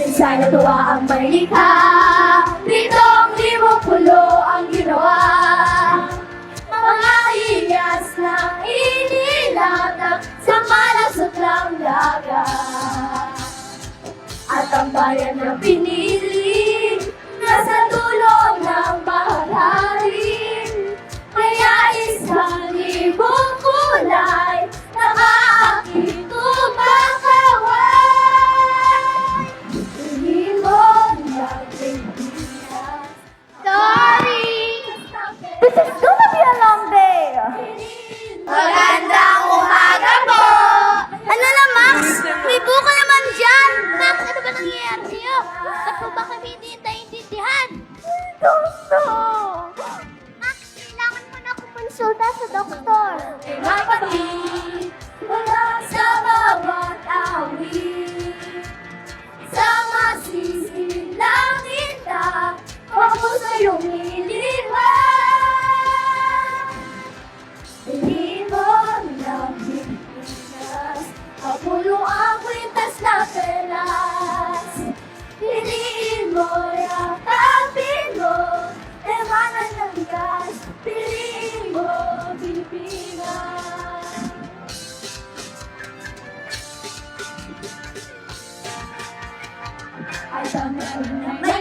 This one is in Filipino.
Minsan natuwa ang malikha, ditong limong pulo ang ginawa. Mga inyas na inilatag sa malasot lang dagat. At ang bayan na pinili, nasa dulo ng baharin. Kaya isang libong kulay, nakaakit tumakaway. Hindi mo natin binas. Sorry! This is gonna be a long day! Magandang umaga po! Ano na, Max? May buka naman dyan! Max, ano ba nangyayari sa'yo? Ba't mo ba kami hindi naiintindihan? I don't know! Max, kailangan mo na kumonsulta sa doktor. Kapatid, wala sa bawat awit. Sa masisilang kita, ako sa'yong niliwan. Hindi mo lang Pilipinas, kapulo ang kwintas na pelas. Piliin mo, yakapin mo, emanan ng gas. Piliin mo, Pilipinas. Ay, tama na.